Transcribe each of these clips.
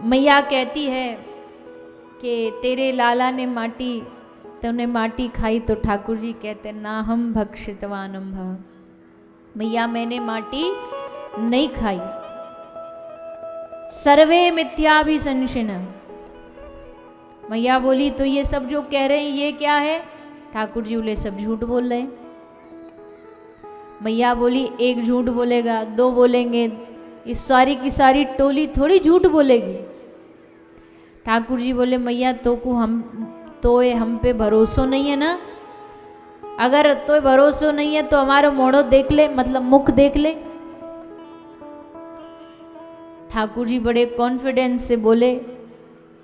मैया कहती है कि तेरे लाला ने माटी, तूने माटी खाई, तो ठाकुर जी कहते ना हम भक्षितवानम भव, मैया मैंने माटी नहीं खाई। सर्वे मिथ्याभिसंशिन, मैया बोली तो ये सब जो कह रहे हैं ये क्या है? ठाकुर जी बोले सब झूठ बोल रहे हैं। मैया बोली एक झूठ बोलेगा, दो बोलेंगे, इस सारी की सारी टोली थोड़ी झूठ बोलेगी। ठाकुर जी बोले मैया हम पे भरोसा नहीं है ना, अगर तो भरोसा नहीं है तो हमारा मोड़ो देख ले, मतलब मुख देख ले। ठाकुर जी बड़े कॉन्फिडेंस से बोले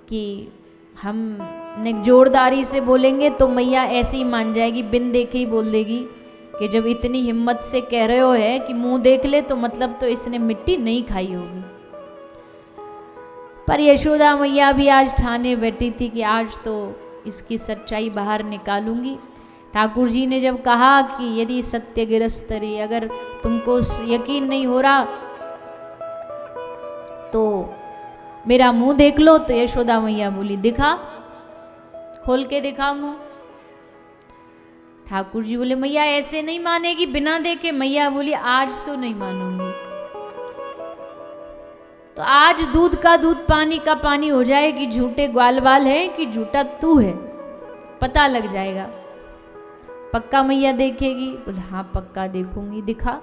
कि हम जोरदारी से बोलेंगे तो मैया ऐसे ही मान जाएगी, बिन देखे ही बोल देगी कि जब इतनी हिम्मत से कह रहे हो है कि मुंह देख ले तो मतलब तो इसने मिट्टी नहीं खाई होगी। पर यशोदा मैया भी आज ठाने बैठी थी कि आज तो इसकी सच्चाई बाहर निकालूंगी। ठाकुर जी ने जब कहा कि यदि सत्य गिरस्तरी, अगर तुमको यकीन नहीं हो रहा तो मेरा मुंह देख लो, तो यशोदा मैया बोली दिखा, खोल के दिखा मुंह। ठाकुर जी बोले मैया ऐसे नहीं मानेगी बिना देखे। मैया बोली आज तो नहीं मानूंगी। तो आज दूध का दूध पानी का पानी हो जाए कि झूठे ग्वाल बाल है कि झूठा तू है, पता लग जाएगा। पक्का मैया देखेगी? बोले हाँ पक्का देखूंगी, दिखा।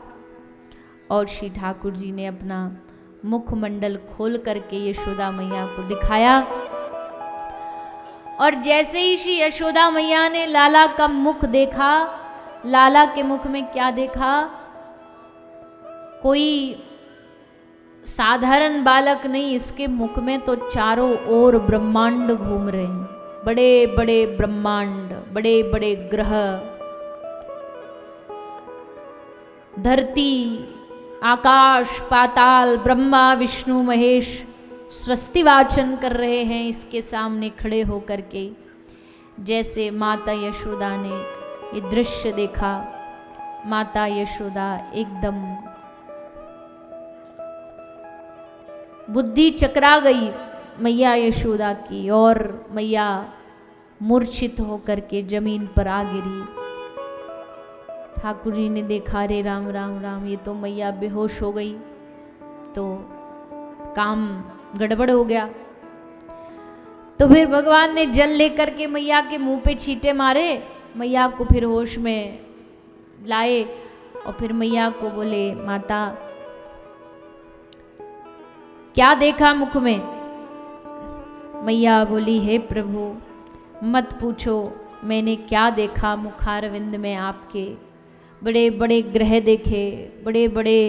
और श्री ठाकुर जी ने अपना मुखमंडल खोल करके यशोदा मैया को दिखाया। और जैसे ही श्री यशोदा मैया ने लाला का मुख देखा, लाला के मुख में क्या देखा? कोई साधारण बालक नहीं, इसके मुख में तो चारों ओर ब्रह्मांड घूम रहे हैं, बड़े बड़े ब्रह्मांड, बड़े बड़े ग्रह, धरती, आकाश, पाताल, ब्रह्मा विष्णु महेश स्वस्ति वाचन कर रहे हैं इसके सामने खड़े होकर के। जैसे माता यशोदा ने ये दृश्य देखा, माता यशोदा एकदम बुद्धि चकरा गई मैया यशोदा की, और मैया मूर्छित होकर के जमीन पर आ गिरी। ठाकुर जी ने देखा रे राम राम राम, ये तो मैया बेहोश हो गई, तो काम गड़बड़ हो गया। तो फिर भगवान ने जल लेकर के मैया के मुंह पे छींटे मारे, मैया को फिर होश में लाए और फिर मैया को बोले माता क्या देखा मुख में? मैया बोली हे प्रभु मत पूछो मैंने क्या देखा। मुखारविंद में आपके बड़े बड़े ग्रह देखे, बड़े बड़े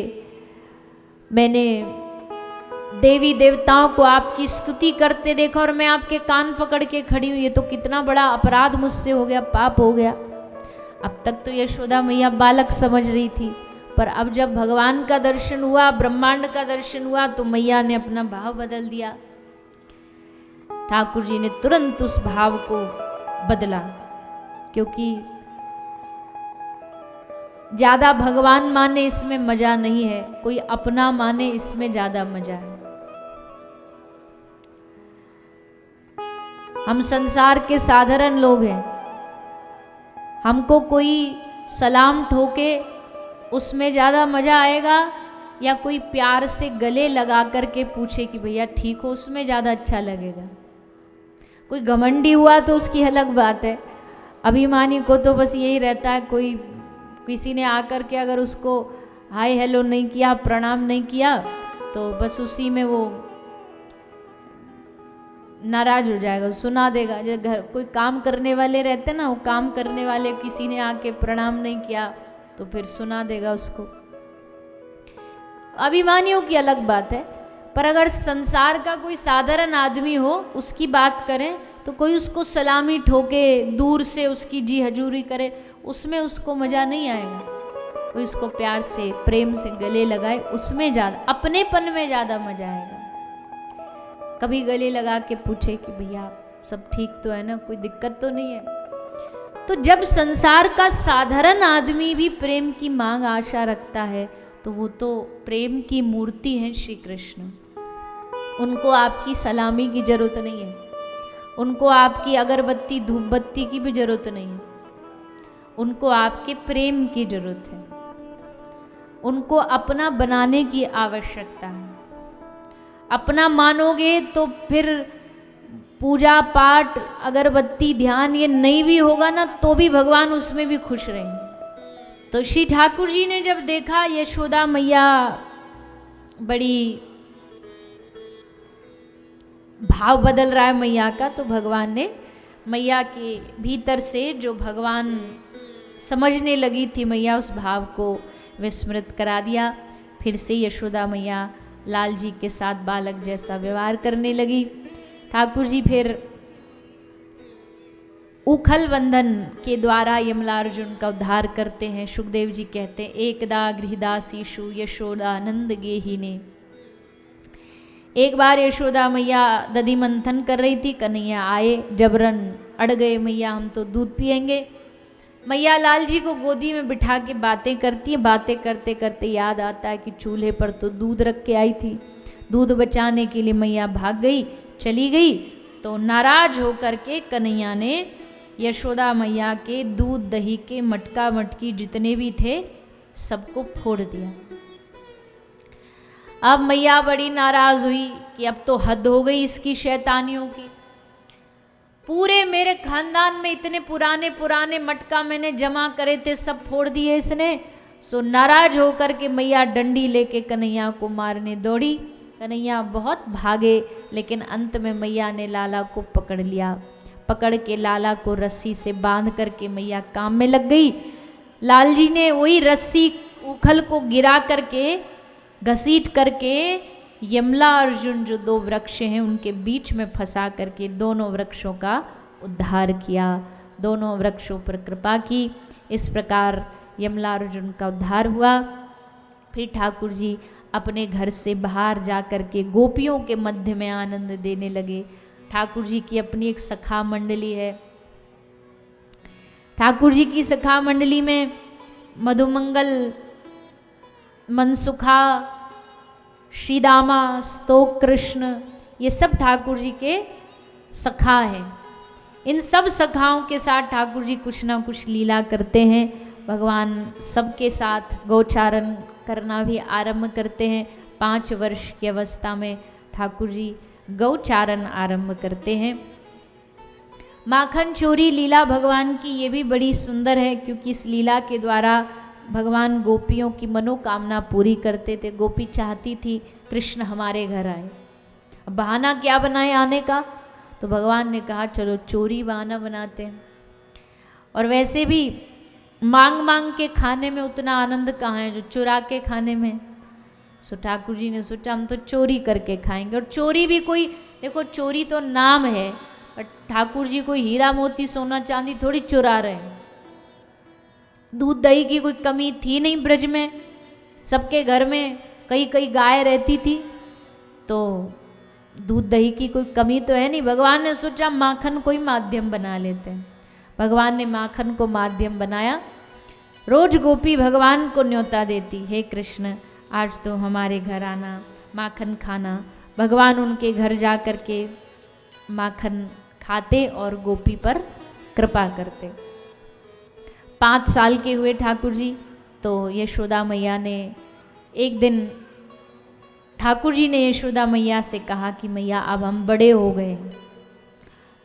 मैंने देवी देवताओं को आपकी स्तुति करते देखा, और मैं आपके कान पकड़ के खड़ी हूँ। ये तो कितना बड़ा अपराध मुझसे हो गया, पाप हो गया। अब तक तो यशोदा मैया बालक समझ रही थी, पर अब जब भगवान का दर्शन हुआ, ब्रह्मांड का दर्शन हुआ, तो मैया ने अपना भाव बदल दिया। ठाकुर जी ने तुरंत उस भाव को बदला, क्योंकि ज्यादा भगवान माने इसमें मजा नहीं है, कोई अपना माने इसमें ज्यादा मजा है। हम संसार के साधारण लोग हैं, हमको कोई सलाम ठोके उसमें ज्यादा मजा आएगा, या कोई प्यार से गले लगा करके पूछे कि भैया ठीक हो, उसमें ज्यादा अच्छा लगेगा। कोई घमंडी हुआ तो उसकी अलग बात है, अभिमानी को तो बस यही रहता है, कोई किसी ने आकर के अगर उसको हाय हेलो नहीं किया, प्रणाम नहीं किया, तो बस उसी में वो नाराज हो जाएगा, सुना देगा। जो घर कोई काम करने वाले रहते ना, वो काम करने वाले किसी ने आके प्रणाम नहीं किया तो फिर सुना देगा उसको। अभिमानियों की अलग बात है, पर अगर संसार का कोई साधारण आदमी हो, उसकी बात करें तो कोई उसको सलामी ठोके, दूर से उसकी जी हजूरी करे, उसमें उसको मजा नहीं आएगा। कोई उसको प्यार से प्रेम से गले लगाए, उसमें ज्यादा अपनेपन में ज्यादा मजा आएगा। कभी गले लगा के पूछे कि भैया सब ठीक तो है ना, कोई दिक्कत तो नहीं है। तो जब संसार का साधारण आदमी भी प्रेम की मांग आशा रखता है, तो वो तो प्रेम की मूर्ति है श्री कृष्ण। उनको आपकी सलामी की जरूरत नहीं है, उनको आपकी अगरबत्ती धूप बत्ती की भी जरूरत नहीं है, उनको आपके प्रेम की जरूरत है, उनको अपना बनाने की आवश्यकता है। अपना मानोगे तो फिर पूजा पाठ अगरबत्ती ध्यान ये नहीं भी होगा ना तो भी भगवान उसमें भी खुश रहेंगे। तो श्री ठाकुर जी ने जब देखा यशोदा मैया बड़ी भाव बदल रहा है मैया का, तो भगवान ने मैया के भीतर से जो भगवान समझने लगी थी मैया उस भाव को विस्मृत करा दिया। फिर से यशोदा मैया लाल जी के साथ बालक जैसा व्यवहार करने लगी। ठाकुर जी फिर उखल बंधन के द्वारा यमलार्जुन का उद्धार करते हैं। सुखदेव जी कहते हैं, एकदा गृहदासीषु यशोदानंद गेही ने। एक बार यशोदा मैया दधि मंथन कर रही थी, कन्हैया आए, जबरन अड़ गए, मैया हम तो दूध पिएंगे। मैया लाल जी को गोदी में बिठा के बातें करती है। बातें करते करते याद आता है कि चूल्हे पर तो दूध रख के आई थी। दूध बचाने के लिए मैया भाग गई, चली गई, तो नाराज होकर के कन्हैया ने यशोदा मैया के दूध दही के मटका मटकी जितने भी थे सबको फोड़ दिया। अब मैया बड़ी नाराज हुई कि अब तो हद हो गई इसकी शैतानियों की। पूरे मेरे खानदान में इतने पुराने पुराने मटका मैंने जमा करे थे, सब फोड़ दिए इसने। सो नाराज होकर के मैया डंडी लेके कन्हैया को मारने दौड़ी। कन्हैया बहुत भागे, लेकिन अंत में मैया ने लाला को पकड़ लिया। पकड़ के लाला को रस्सी से बांध करके मैया काम में लग गई। लाल जी ने वही रस्सी उखल को गिरा करके घसीट करके यमला अर्जुन जो दो वृक्ष हैं उनके बीच में फंसा करके दोनों वृक्षों का उद्धार किया, दोनों वृक्षों पर कृपा की। इस प्रकार यमला अर्जुन का उद्धार हुआ। फिर ठाकुर जी अपने घर से बाहर जा कर के गोपियों के मध्य में आनंद देने लगे। ठाकुर जी की अपनी एक सखा मंडली है। ठाकुर जी की सखा मंडली में मधुमंगल, मनसुखा, श्रीदामा, स्तोक कृष्ण, ये सब ठाकुर जी के सखा हैं। इन सब सखाओं के साथ ठाकुर जी कुछ ना कुछ लीला करते हैं। भगवान सबके साथ गौचारण करना भी आरंभ करते हैं। 5 वर्ष की अवस्था में ठाकुर जी गौचारण आरंभ करते हैं। माखन चोरी लीला भगवान की ये भी बड़ी सुंदर है, क्योंकि इस लीला के द्वारा भगवान गोपियों की मनोकामना पूरी करते थे। गोपी चाहती थी कृष्ण हमारे घर आए, अब बहाना क्या बनाए आने का, तो भगवान ने कहा चलो चोरी बहाना बनाते हैं। और वैसे भी मांग मांग के खाने में उतना आनंद कहाँ है जो चुरा के खाने में। सो ठाकुर जी ने सोचा हम तो चोरी करके खाएंगे। और चोरी भी कोई, देखो चोरी तो नाम है, पर ठाकुर जी कोई हीरा मोती सोना चांदी थोड़ी चुरा रहे हैं। दूध दही की कोई कमी थी नहीं ब्रज में, सबके घर में कई कई गाय रहती थी, तो दूध दही की कोई कमी तो है नहीं। भगवान ने सोचा माखन कोई माध्यम बना लेते हैं। भगवान ने माखन को माध्यम बनाया। रोज गोपी भगवान को न्योता देती, हे कृष्ण आज तो हमारे घर आना, माखन खाना। भगवान उनके घर जा कर के माखन खाते और गोपी पर कृपा करते। 5 साल के हुए ठाकुर जी, तो यशोदा मैया ने एक दिन ठाकुर जी ने यशोदा मैया से कहा कि मैया अब हम बड़े हो गए हैं।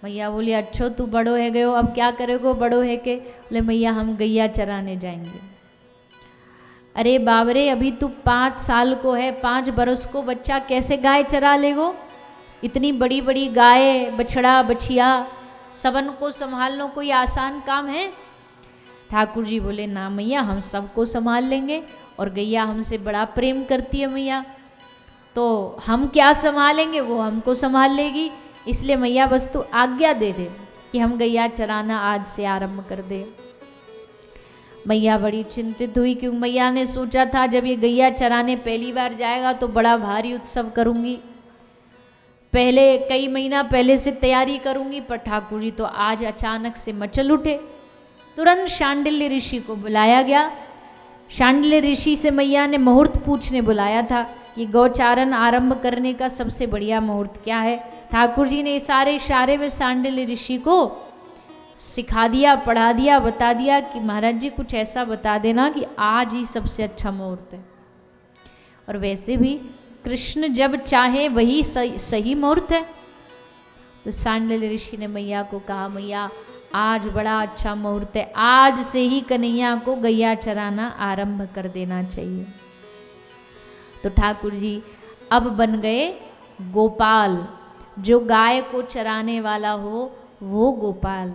मैया बोली अच्छो तू बड़ो है गए हो, अब क्या करेगो बड़ो है के? बोले मैया हम गैया चराने जाएंगे। अरे बाबरे अभी तू 5 साल को है, 5 बरस को बच्चा कैसे गाय चरा लेगो? इतनी बड़ी बड़ी गाय बछड़ा बछिया सबन को संभालना कोई आसान काम है? ठाकुर जी बोले ना मैया हम सबको संभाल लेंगे, और गैया हमसे बड़ा प्रेम करती है मैया, तो हम क्या संभालेंगे वो हमको संभाल लेगी। इसलिए मैया बस तू आज्ञा दे दे कि हम गैया चराना आज से आरंभ कर दे। मैया बड़ी चिंतित हुई, क्योंकि मैया ने सोचा था जब ये गैया चराने पहली बार जाएगा तो बड़ा भारी उत्सव करूंगी, पहले कई महीना पहले से तैयारी करूंगी। पर ठाकुर जी तो आज अचानक से मचल उठे। तुरंत शांडिल्य ऋषि को बुलाया गया। शांडिल्य ऋषि से मैया ने मुहूर्त पूछने बुलाया था ये गौचारण आरंभ करने का सबसे बढ़िया मुहूर्त क्या है। ठाकुर जी ने सारे इशारे में सांडिल्य ऋषि को सिखा दिया, पढ़ा दिया, बता दिया कि महाराज जी कुछ ऐसा बता देना कि आज ही सबसे अच्छा मुहूर्त है। और वैसे भी कृष्ण जब चाहे वही सही मुहूर्त है। तो सांडिल्य ऋषि ने मैया को कहा, मैया आज बड़ा अच्छा मुहूर्त है, आज से ही कन्हैया को गैया चराना आरंभ कर देना चाहिए। तो ठाकुर जी अब बन गए गोपाल, जो गाय को चराने वाला हो वो गोपाल।